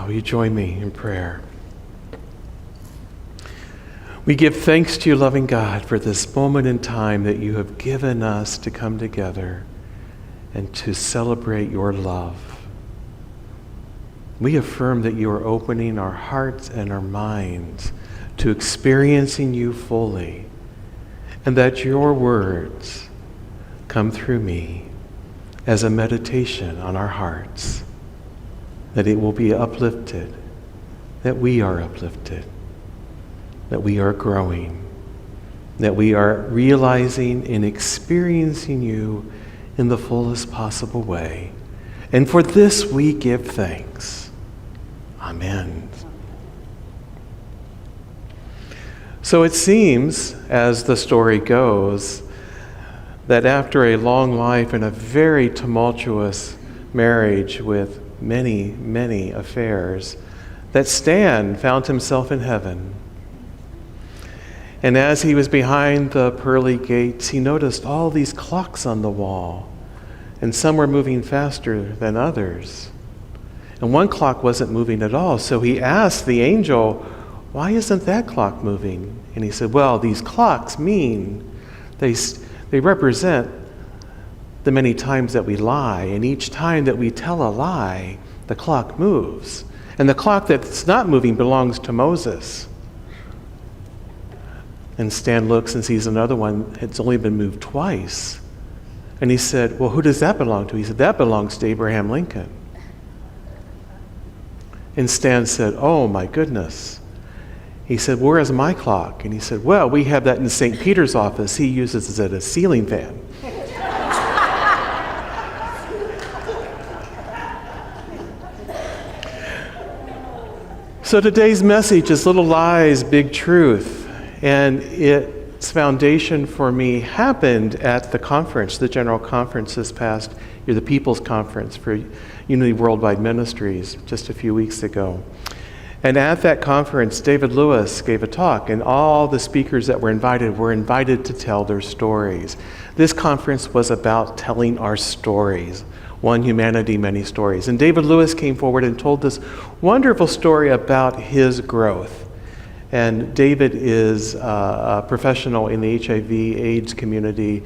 Will you join me in prayer? We give thanks to you, loving God, for this moment in time that you have given us to come together and to celebrate your love. We affirm that you are opening our hearts and our minds to experiencing you fully, and that your words come through me as a meditation on our hearts, that it will be uplifted, that we are uplifted, that we are growing, that we are realizing and experiencing you in the fullest possible way. And for this we give thanks. Amen. So it seems, as the story goes, that after a long life and a very tumultuous marriage with many, many affairs, that Stan found himself in heaven. And as he was behind the pearly gates, he noticed all these clocks on the wall, and some were moving faster than others. And one clock wasn't moving at all, so he asked the angel, "Why isn't that clock moving?" And he said, "Well, these clocks mean, they represent the many times that we lie, and each time that we tell a lie, the clock moves. And the clock that's not moving belongs to Moses." And Stan looks and sees another one. It's only been moved twice. And he said, "Well, who does that belong to?" He said, "That belongs to Abraham Lincoln." And Stan said, "Oh, my goodness." He said, "Where is my clock?" And he said, "Well, we have that in St. Peter's office. He uses it as a ceiling fan." So today's message is Little Lies, Big Truth. And its foundation for me happened at the conference, the General Conference this past year, the People's Conference for Unity Worldwide Ministries, just a few weeks ago. And at that conference, David Lewis gave a talk, and all the speakers that were invited to tell their stories. This conference was about telling our stories. One humanity, many stories. And David Lewis came forward and told this wonderful story about his growth. And David is a professional in the HIV/AIDS community,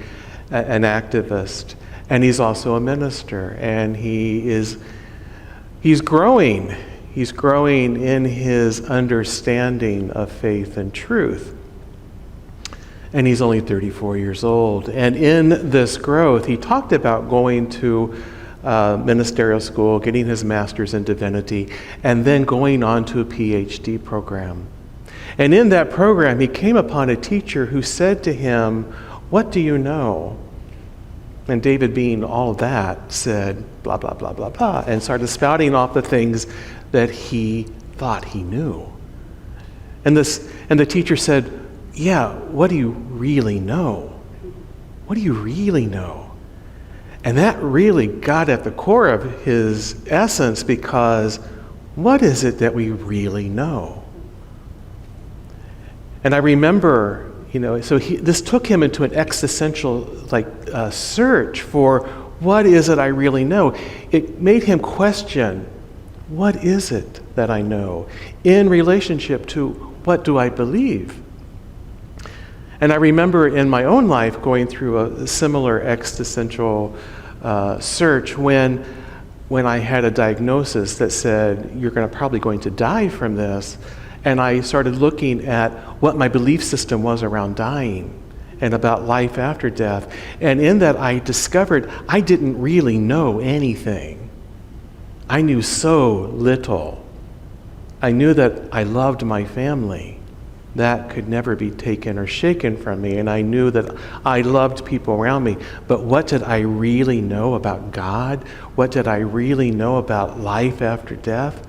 an activist, and he's also a minister. And he's growing. He's growing in his understanding of faith and truth. And he's only 34 years old. And in this growth, he talked about going to ministerial school, getting his master's in divinity, and then going on to a PhD program. And in that program, he came upon a teacher who said to him, "What do you know?" And David, being all that, said, blah, blah, blah, blah, blah, and started spouting off the things that he thought he knew. And the teacher said, "Yeah, what do you really know? What do you really know?" And that really got at the core of his essence, because what is it that we really know? And I remember, this took him into an existential search for what is it I really know. It made him question, what is it that I know in relationship to what do I believe? And I remember in my own life going through a similar existential search when I had a diagnosis that said, "You're probably going to die from this." And I started looking at what my belief system was around dying and about life after death. And in that, I discovered I didn't really know anything. I knew so little. I knew that I loved my family. That could never be taken or shaken from me. And I knew that I loved people around me. But what did I really know about God? What did I really know about life after death?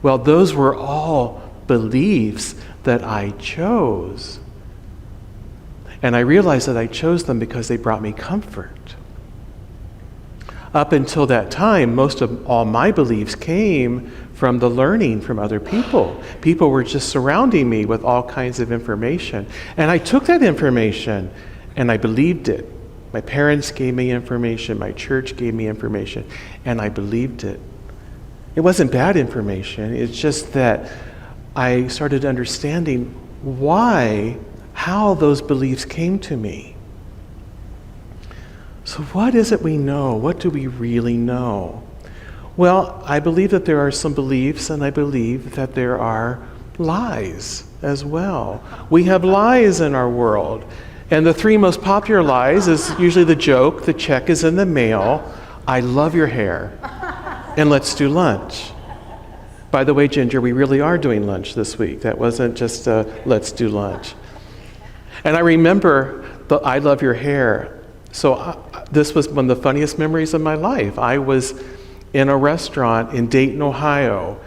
Well, those were all beliefs that I chose. And I realized that I chose them because they brought me comfort. Up until that time, most of all my beliefs came from the learning from other people. People were just surrounding me with all kinds of information. And I took that information and I believed it. My parents gave me information, my church gave me information, and I believed it. It wasn't bad information. It's just that I started understanding how those beliefs came to me. So what is it we know? What do we really know? Well, I believe that there are some beliefs, and I believe that there are lies as well. We have lies in our world. And the three most popular lies is usually the joke, the check is in the mail, I love your hair, and let's do lunch. By the way, Ginger, we really are doing lunch this week. That wasn't just a let's do lunch. And I remember the I love your hair. So this was one of the funniest memories of my life. I was in a restaurant in Dayton, Ohio,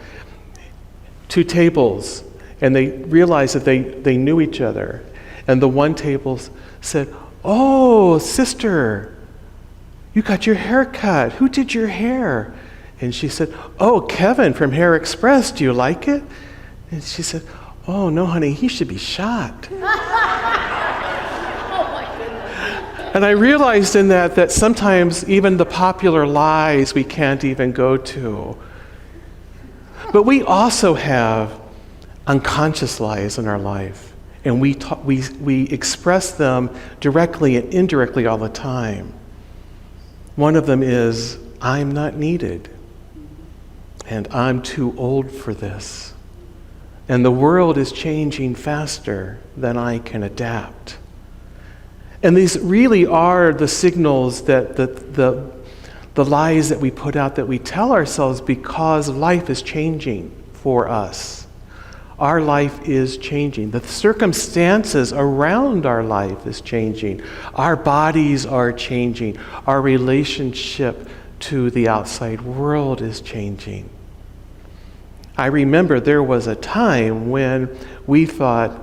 2 tables, and they realized that they knew each other. And the one table said, "Oh, sister, you got your hair cut. Who did your hair?" And she said, "Oh, Kevin from Hair Express. Do you like it?" And she said, "Oh, no, honey, he should be shot." And I realized in that sometimes even the popular lies we can't even go to. But we also have unconscious lies in our life. And we express them directly and indirectly all the time. One of them is, I'm not needed. And I'm too old for this. And the world is changing faster than I can adapt. And these really are the signals that the lies that we put out, that we tell ourselves because life is changing for us. Our life is changing. The circumstances around our life is changing. Our bodies are changing. Our relationship to the outside world is changing. I remember there was a time when we thought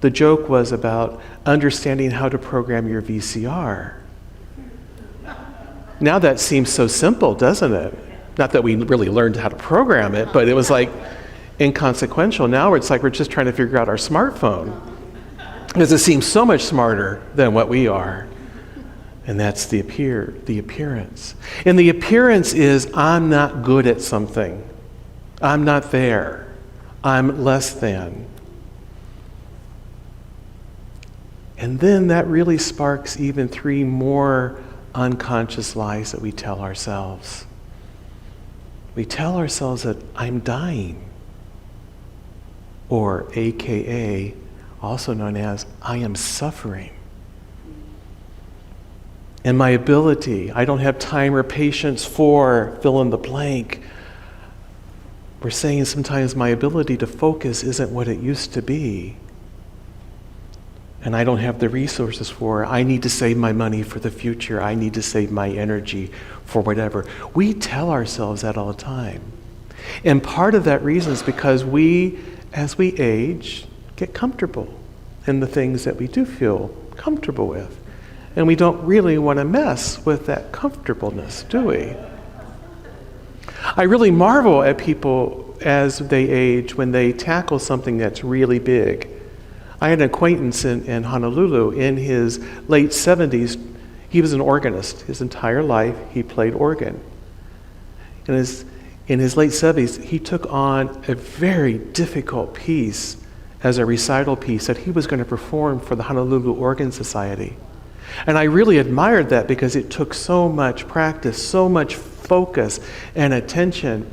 the joke was about understanding how to program your VCR. Now that seems so simple, doesn't it? Not that we really learned how to program it, but it was like inconsequential. Now it's like we're just trying to figure out our smartphone, because it seems so much smarter than what we are. And that's the appearance. And the appearance is, I'm not good at something. I'm not there. I'm less than. And then that really sparks even 3 more unconscious lies that we tell ourselves. We tell ourselves that I'm dying, or AKA, also known as, I am suffering. And my ability, I don't have time or patience for fill in the blank. We're saying sometimes my ability to focus isn't what it used to be. And I don't have the resources for it. I need to save my money for the future. I need to save my energy for whatever. We tell ourselves that all the time. And part of that reason is because we, as we age, get comfortable in the things that we do feel comfortable with. And we don't really want to mess with that comfortableness, do we? I really marvel at people as they age when they tackle something that's really big. I had an acquaintance in Honolulu in his late 70s. He was an organist. His entire life, he played organ. In his late 70s, he took on a very difficult piece as a recital piece that he was going to perform for the Honolulu Organ Society. And I really admired that because it took so much practice, so much focus and attention.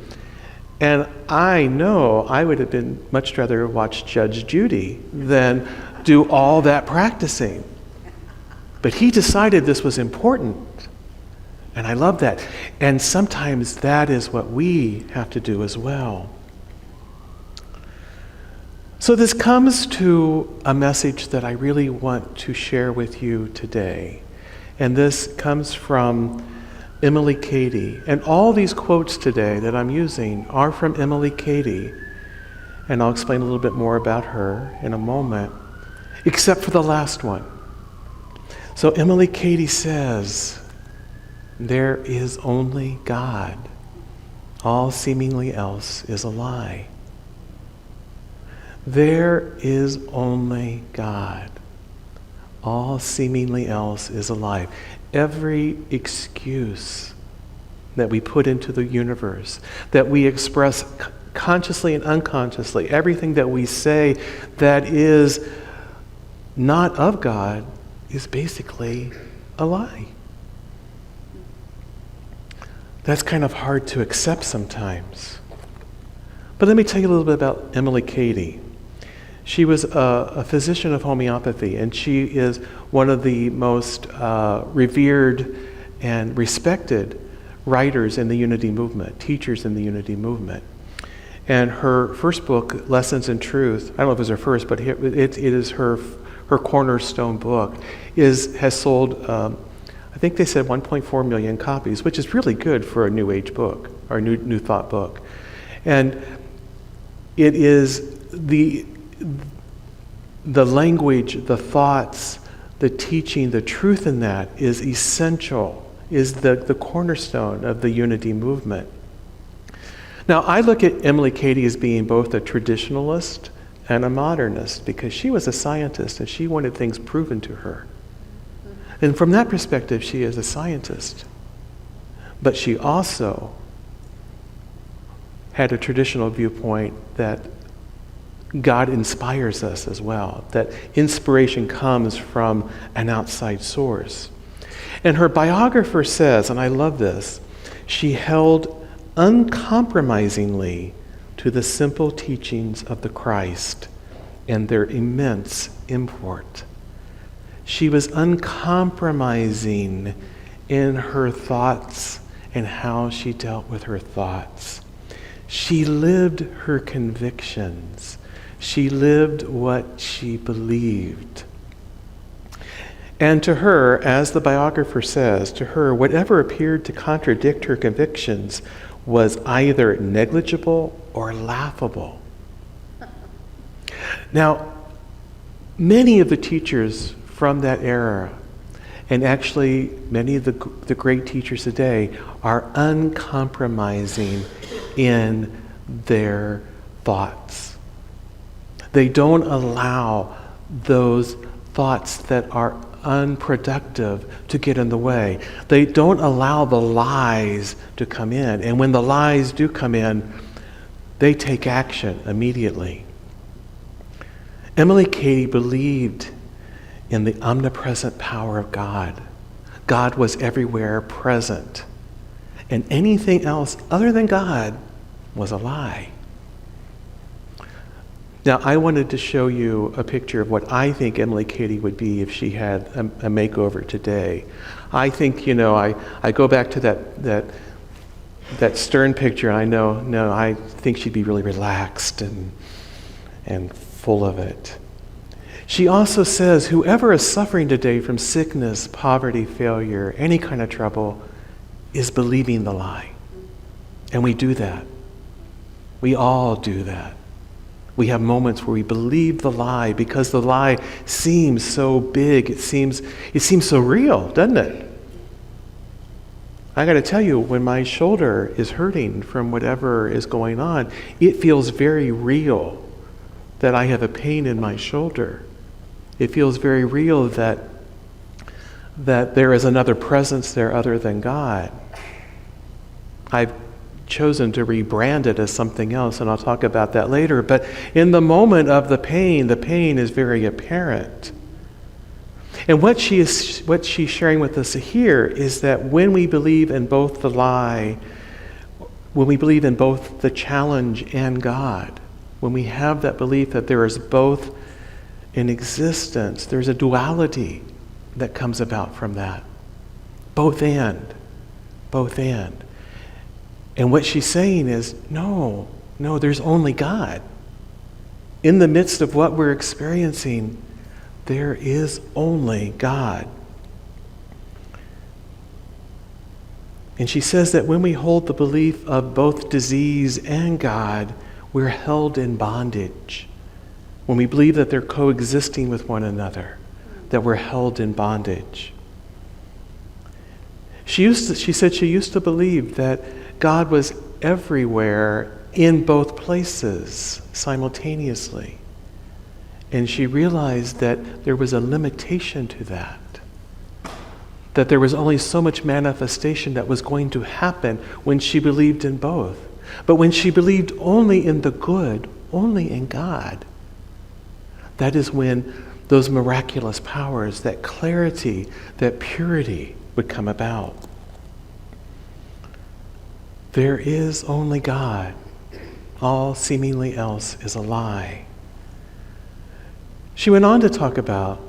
And I know I would have been much rather watch Judge Judy than do all that practicing. But he decided this was important. And I love that. And sometimes that is what we have to do as well. So this comes to a message that I really want to share with you today. And this comes from Emily Cady. And all these quotes today that I'm using are from Emily Cady. And I'll explain a little bit more about her in a moment, except for the last one. So Emily Cady says, there is only God. All seemingly else is a lie. There is only God. All seemingly else is a lie. Every excuse that we put into the universe, that we express consciously and unconsciously. Everything that we say that is not of God is basically a lie. That's kind of hard to accept sometimes. But let me tell you a little bit about Emily Cady. She was a physician of homeopathy, and she is one of the most revered and respected writers in the Unity Movement, teachers in the Unity Movement. And her first book, Lessons in Truth, I don't know if it was her first, but it is her cornerstone book, has sold, I think they said 1.4 million copies, which is really good for a New Age book, or New Thought book. And it is the language, the thoughts, the teaching, the truth in that is essential, is the cornerstone of the Unity Movement. Now, I look at Emily Cady as being both a traditionalist and a modernist, because she was a scientist and she wanted things proven to her. And from that perspective, she is a scientist. But she also had a traditional viewpoint that God inspires us as well, that inspiration comes from an outside source. And her biographer says, and I love this, she held uncompromisingly to the simple teachings of the Christ and their immense import. She was uncompromising in her thoughts and how she dealt with her thoughts. She lived her convictions. She lived what she believed. And to her, as the biographer says, to her, whatever appeared to contradict her convictions was either negligible or laughable. Now, many of the teachers from that era, and actually many of the great teachers today, are uncompromising in their thoughts. They don't allow those thoughts that are unproductive to get in the way. They don't allow the lies to come in. And when the lies do come in, they take action immediately. Emily Cady believed in the omnipresent power of God. God was everywhere present. And anything else other than God was a lie. Now, I wanted to show you a picture of what I think Emily Cady would be if she had a makeover today. I think, I go back to that stern picture, and I think she'd be really relaxed and full of it. She also says, whoever is suffering today from sickness, poverty, failure, any kind of trouble, is believing the lie. And we do that. We all do that. We have moments where we believe the lie because the lie seems so big. It seems so real, doesn't it? I got to tell you, when my shoulder is hurting from whatever is going on, it feels very real that I have a pain in my shoulder. It feels very real that there is another presence there other than God. I've chosen to rebrand it as something else, and I'll talk about that later. But in the moment of the pain is very apparent. And what she's sharing with us here is that when we believe in both the lie, when we believe in both the challenge and God, when we have that belief that there is both in existence, there's a duality that comes about from that. Both and. And what she's saying is, no, there's only God. In the midst of what we're experiencing, there is only God. And she says that when we hold the belief of both disease and God, we're held in bondage. When we believe that they're coexisting with one another, that we're held in bondage. She said she used to believe that God was everywhere in both places simultaneously. And she realized that there was a limitation to that. that there was only so much manifestation that was going to happen when she believed in both. But when she believed only in the good, only in God, that is when those miraculous powers, that clarity, that purity would come about. There is only God. All seemingly else is a lie. She went on to talk about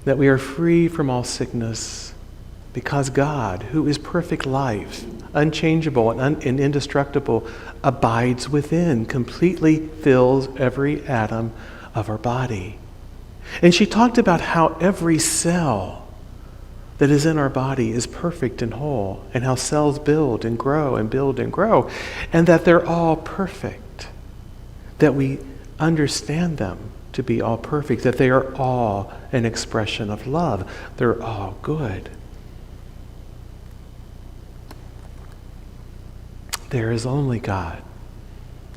that we are free from all sickness because God, who is perfect life, unchangeable and indestructible, abides within, completely fills every atom of our body. And she talked about how every cell that is in our body is perfect and whole, and how cells build and grow and build and grow, and that they're all perfect, that we understand them to be all perfect, that they are all an expression of love. They're all good. There is only God.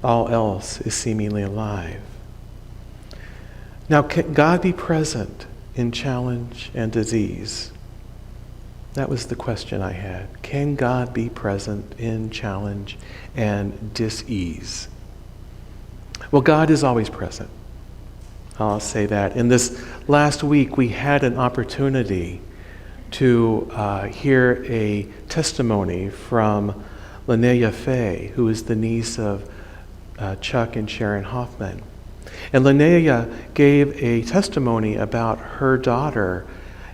All else is seemingly alive. Now, can God be present in challenge and disease? That was the question I had. Can God be present in challenge and dis-ease? Well, God is always present. I'll say that. In this last week, we had an opportunity to hear a testimony from Linnea Fay, who is the niece of Chuck and Sharon Hoffman. And Linnea gave a testimony about her daughter,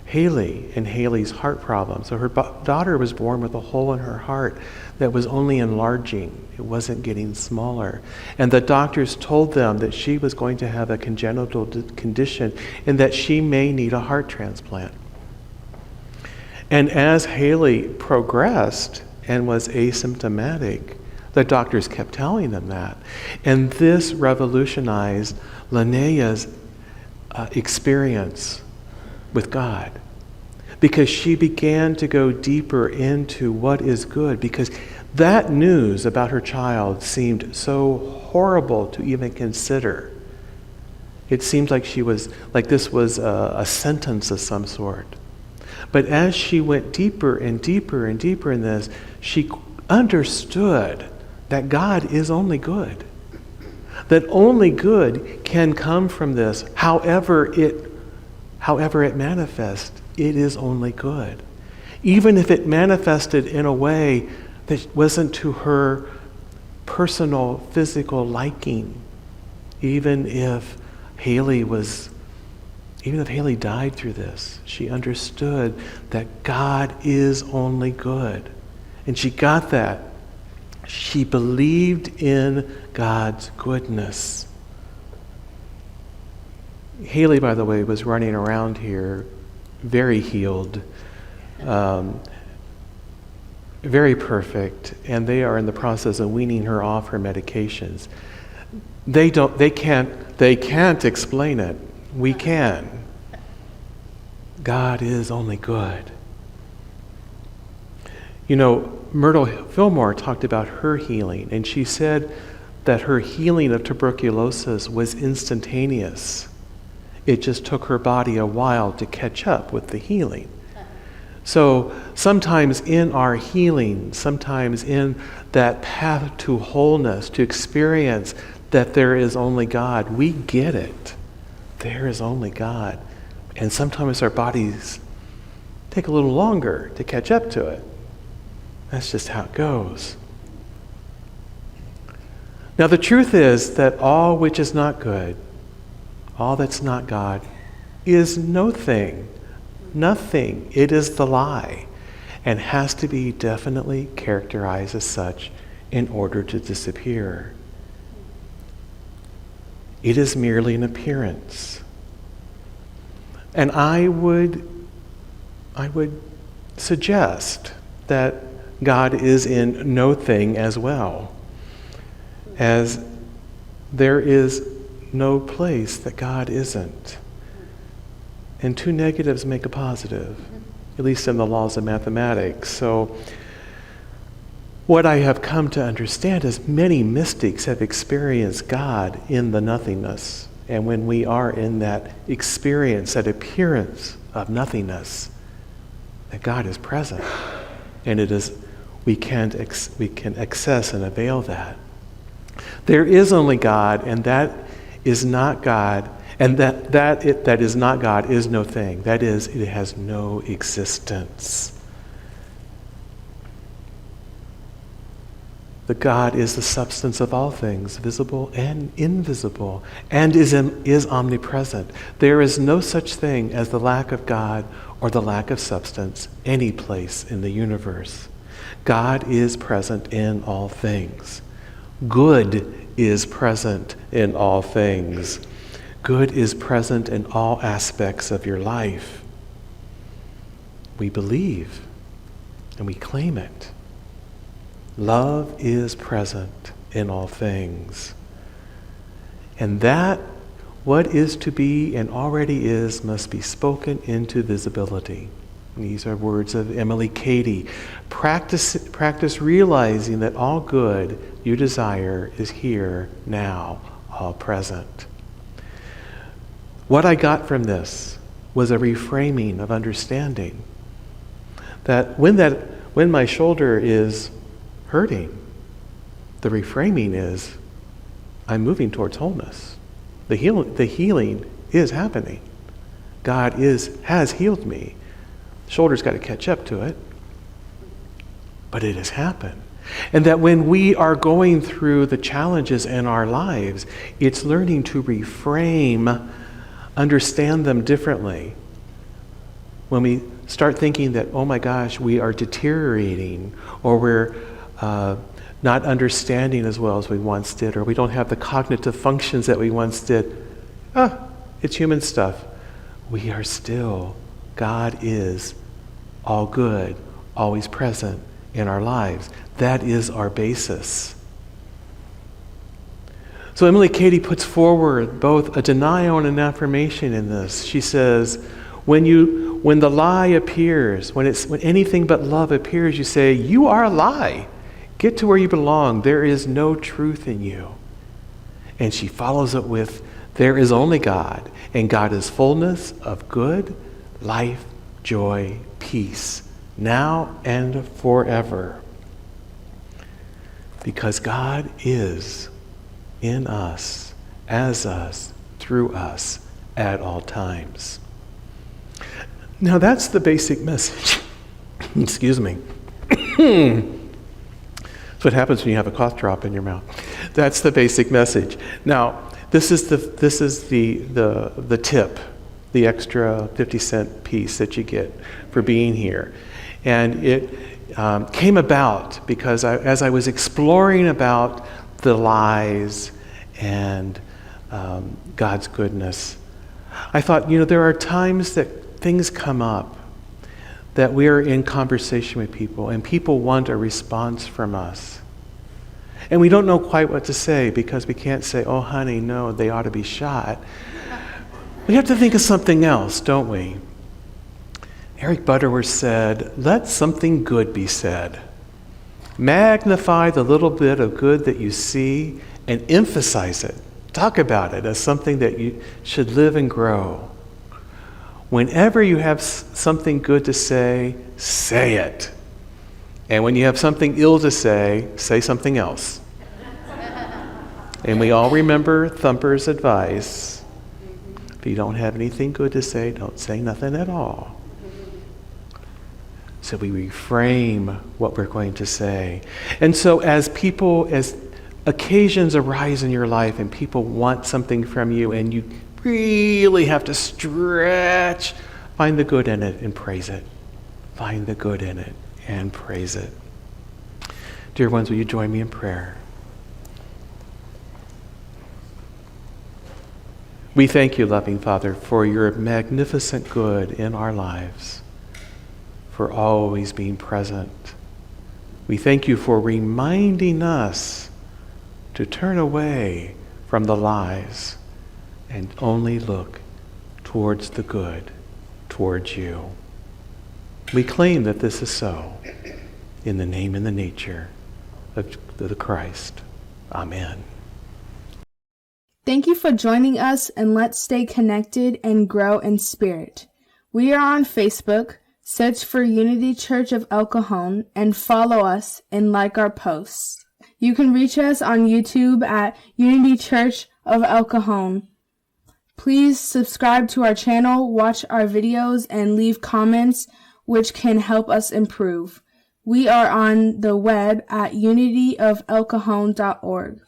Haley, and Haley's heart problem. So her daughter was born with a hole in her heart that was only enlarging. It wasn't getting smaller. And the doctors told them that she was going to have a congenital condition and that she may need a heart transplant. And as Haley progressed and was asymptomatic, the doctors kept telling them that. And this revolutionized Linnea's experience with God, because she began to go deeper into what is good, because that news about her child seemed so horrible to even consider. It seemed like this was a sentence of some sort. But as she went deeper and deeper and deeper in this, she understood that God is only good. That only good can come from this. However it manifests, it is only good. Even if it manifested in a way that wasn't to her personal physical liking, even if Haley died through this, she understood that God is only good. And she got that. She believed in God's goodness. Haley, by the way, was running around here very healed, very perfect, and they are in the process of weaning her off her medications. They can't explain it. We can. God is only good. You know, Myrtle Fillmore talked about her healing, and she said that her healing of tuberculosis was instantaneous. It just took her body a while to catch up with the healing. So sometimes in our healing, sometimes in that path to wholeness, to experience that there is only God, we get it. There is only God. And sometimes our bodies take a little longer to catch up to it. That's just how it goes. Now the truth is that all which is not good, all that's not God, is no thing, nothing. It is the lie, and has to be definitely characterized as such in order to disappear. It is merely an appearance. And I would suggest that God is in no thing as well, as there is no place that God isn't. And two negatives make a positive, at least in the laws of mathematics. So what I have come to understand is many mystics have experienced God in the nothingness. And when we are in that experience, that appearance of nothingness, that God is present. And it is, we can access and avail that. There is only God, and that is not God, and that is not God is no thing. That is, it has no existence. The God is the substance of all things, visible and invisible, and is omnipresent. There is no such thing as the lack of God or the lack of substance any place in the universe. God is present in all things. Good is present in all things. Good is present in all aspects of your life. We believe and we claim it. Love is present in all things. And that, what is to be and already is, must be spoken into visibility. These are words of Emily Cady. Practice realizing that all good you desire is here, now, all present. What I got from this was a reframing of understanding that when my shoulder is hurting, the reframing is I'm moving towards wholeness. The healing is happening. God has healed me. Shoulder's got to catch up to it, but it has happened. And that when we are going through the challenges in our lives, it's learning to reframe, understand them differently. When we start thinking that, oh my gosh, we are deteriorating, or we're not understanding as well as we once did, or we don't have the cognitive functions that we once did. It's human stuff. We are still, God is all good, always present in our lives. That is our basis. So Emily Cady puts forward both a denial and an affirmation in this. She says, when the lie appears, when anything but love appears, you say, you are a lie. Get to where you belong. There is no truth in you. And she follows it with, there is only God, and God is fullness of good, life, joy, peace, now and forever. Because God is in us, as us, through us, at all times. Now that's the basic message. Excuse me. That's what happens when you have a cough drop in your mouth. That's the basic message. Now, this is the tip, the extra 50-cent piece that you get for being here. And it came about because as I was exploring about the lies and God's goodness, I thought, there are times that things come up that we are in conversation with people, and people want a response from us. And we don't know quite what to say because we can't say, oh, honey, no, they ought to be shot. We have to think of something else, don't we? Eric Butterworth said, let something good be said. Magnify the little bit of good that you see and emphasize it. Talk about it as something that you should live and grow. Whenever you have something good to say it. And when you have something ill to say something else. And we all remember Thumper's advice. If you don't have anything good to say, don't say nothing at all. So we reframe what we're going to say. And so as occasions arise in your life and people want something from you and you really have to stretch, find the good in it and praise it. Find the good in it and praise it. Dear ones, will you join me in prayer? We thank you, loving Father, for your magnificent good in our lives, for always being present. We thank you for reminding us to turn away from the lies and only look towards the good, towards you. We claim that this is so in the name and the nature of the Christ. Amen. Thank you for joining us, and let's stay connected and grow in spirit. We are on Facebook, Search for Unity Church of El Cajon and follow us and like our posts. You can reach us on YouTube at Unity Church of El Cajon. Please subscribe to our channel, watch our videos, and leave comments which can help us improve. We are on the web at unityofelcajon.org.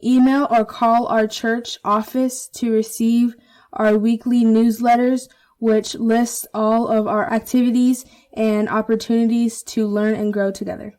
Email or call our church office to receive our weekly newsletters, which lists all of our activities and opportunities to learn and grow together.